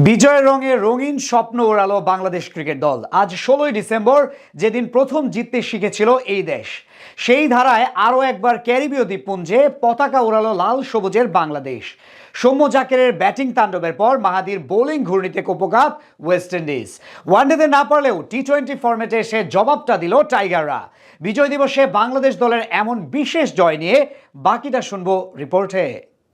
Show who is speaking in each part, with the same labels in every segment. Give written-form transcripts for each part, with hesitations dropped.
Speaker 1: বিজয়ের রঙে রঙিন স্বপ্ন ওড়ালো বাংলাদেশ ক্রিকেট দল। আজ ১৬ই ডিসেম্বর, যেদিন প্রথম জিততে শিখেছিল এই দেশ, সেই ধারায় আরও একবার ক্যারিবীয় দ্বীপপুঞ্জে পতাকা ওড়ালো লাল সবুজের বাংলাদেশ। সৌম্য জাকেরের ব্যাটিং তাণ্ডবের পর মাহাদির বোলিং ঘূর্ণিতে কোপকাপ ওয়েস্ট ইন্ডিজ। ওয়ানডেতে না পারলেও টি-20 ফরম্যাটে এসে জবাবটা দিল টাইগাররা। বিজয় দিবসে বাংলাদেশ দলের এমন বিশেষ জয় নিয়ে বাকিটা শুনবো রিপোর্টে।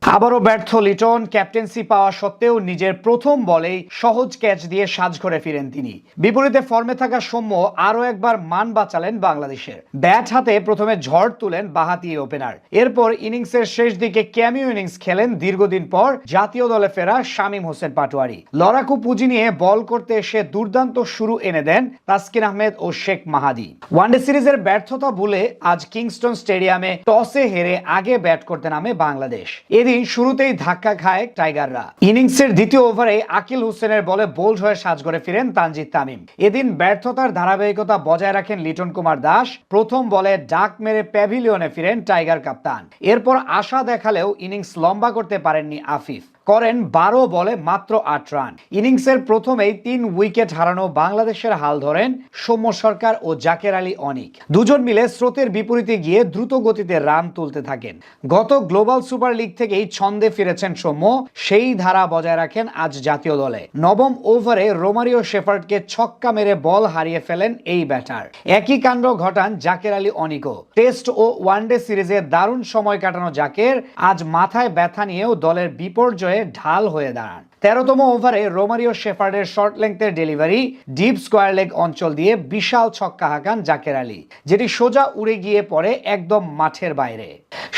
Speaker 1: আবারও ব্যর্থ লিটন। ক্যাপ্টেন্সি পাওয়া সত্ত্বেও নিজের প্রথম বলেই সহজ ক্যাচ দিয়ে সাজঘরে ফিরেন তিনি। বিপরীতে ফর্মে থাকা সৌম্য আরও একবার মান বাঁচালেন বাংলাদেশের। ব্যাট হাতে প্রথমে ঝড় তুলেন বাঁহাতি ওপেনার। এরপর ইনিংসের শেষ দিকে ক্যামিও ইনিংস খেলেন দীর্ঘদিন পর জাতীয় দলে ফেরা শামীম হোসেন পাটোয়ারি। লড়াকু পুঁজি নিয়ে বল করতে এসে দুর্দান্ত শুরু এনে দেন তাসকিন আহমেদ ও শেখ মাহাদি। ওয়ানডে সিরিজের ব্যর্থতা ভুলে আজ কিংস্টন স্টেডিয়ামে টসে হেরে আগে ব্যাট করতে নামে বাংলাদেশ। এদিন শুরুতেই ধাক্কা খায় টাইগাররা। ইনিংসের দ্বিতীয় ওভারে আকিল হোসেনের বলে বোল্ড হয়ে সাজঘরে ফিরেন তানজিদ তামিম। এদিন ব্যর্থতার ধারাবাহিকতা বজায় রাখেন লিটন কুমার দাস। প্রথম বলে ডাক মেরে প্যাভিলিয়নে ফিরেন টাইগার কাপ্তান। এরপর আশা দেখালেও ইনিংস লম্বা করতে পারেননি আফিফ। করেন ১২ বলে মাত্র ৮ রান। ইনিংসের প্রথমেই ৩ উইকেট হারানো বাংলাদেশের হাল ধরেন সৌম্য সরকার ও জাকের আলী অনিক। দুজন মিলে স্রোতের বিপরীতে গিয়ে দ্রুত গতিতে রান তুলতে থাকেন। গত গ্লোবাল সুপার লিগ থেকেই ছন্দে ফিরেছেন সৌম্য, সেই ধারা বজায় রাখেন আজ জাতীয় দলে। নবম ওভারে রোমারিও শেফার্ডকে ছক্কা মেরে বল হারিয়ে ফেলেন এই ব্যাটার। একই কাণ্ড ঘটান জাকের আলী অনিকও। টেস্ট ও ওয়ানডে সিরিজে দারুণ সময় কাটানো জাকের আজ মাথায় ব্যথা নিয়েও দলের বিপর্যয়ে ঢাল হয়ে দাঁড়ান। ১৩তম ওভারে রোমারিও শেফার্ডের শর্ট লেংথের ডেলিভারি ডিপ স্কোয়ার লেগ অঞ্চল দিয়ে বিশাল ছক্কা হাঁকান জাকের আলী, যেটি সোজা উড়ে গিয়ে পড়ে একদম মাঠের বাইরে।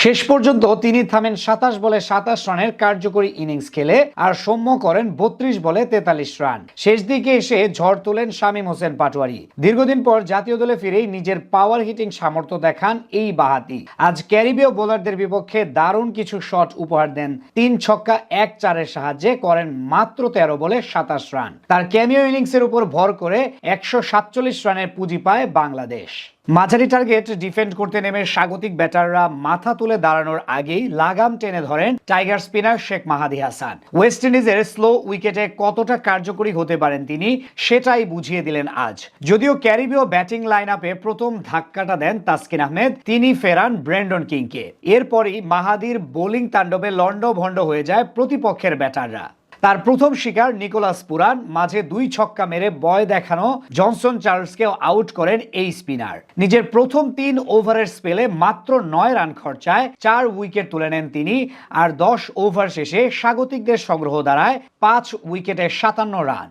Speaker 1: শেষ পর্যন্ত তিনি থামেন ২৭ বলে ২৭ রানের কার্যকরী ইনিংস খেলে, আর সৌম্য করেন ৩২ বলে ৪৩ রান। শেষ দিকে এসে ঝড় তোলেন শামীম হোসেন পাটোয়ারি। দীর্ঘদিন পর জাতীয় দলে ফিরেই নিজের পাওয়ার হিটিং সামর্থ্য দেখান এই বাঁহাতি। আজ ক্যারিবীয় বোলারদের বিপক্ষে দারুণ কিছু শট উপহার দেন। ৩ ছক্কা ১ চারের সাহায্যে করেন মাত্র ১৩ বলে ২৭ রান। তার ক্যামিও ইনিংসের উপর ভর করে ১৪৭ রানের পুঁজি পায় বাংলাদেশ। মাঝারি টার্গেট ডিফেন্ড করতে নেমে স্বাগতিক ব্যাটাররা মাথা তুলে দাঁড়ানোর আগেই লাগাম টেনে ধরেন টাইগার স্পিনার শেখ মাহাদি হাসান। ওয়েস্ট ইন্ডিজের স্লো উইকেটে কতটা কার্যকরী হতে পারেন তিনি, সেটাই বুঝিয়ে দিলেন আজ। যদিও ক্যারিবীয় ব্যাটিং লাইন আপে প্রথম ধাক্কাটা দেন তাসকিন আহমেদ, তিনি ফেরান ব্রেন্ডন কিংকে। এরপরই মাহাদির বোলিং তাণ্ডবে লন্ডভন্ড হয়ে যায় প্রতিপক্ষের ব্যাটাররা। তার প্রথম শিকার নিকোলাস পুরান মাঝে ২ ছক্কা মেরে বয় দেখানো জনসন চার্লসকেও আউট করেন এই স্পিনার। নিজের প্রথম ৩ ওভারের স্পেলে মাত্র ৯ রান খরচায় ৪ উইকেট তুলে নেন তিনি। আর ১০ ওভার শেষে স্বাগতিকদের সংগ্রহ দাঁড়ায় ৫ উইকেটে ৫৭ রান।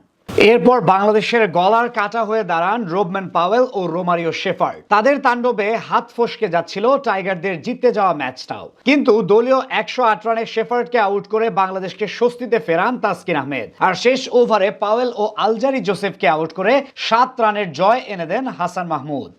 Speaker 1: এরপর বাংলাদেশের গলার কাটা হয়ে দাঁড়ান রোবম্যান পাওয়েল ও রোমারিও শেফার্ড। তাদের তাণ্ডবে হাত ফসকে যাচ্ছিল টাইগারদের জিততে যাওয়া ম্যাচটাও। কিন্তু দলীয় ১০৮ রানে শেফার্ডকে আউট করে বাংলাদেশকে স্বস্তিতে ফেরান তাসকিন আহমেদ। আর শেষ ওভারে পাওয়েল ও আলজারি জোসেফকে আউট করে ৭ রানের জয় এনে দেন হাসান মাহমুদ।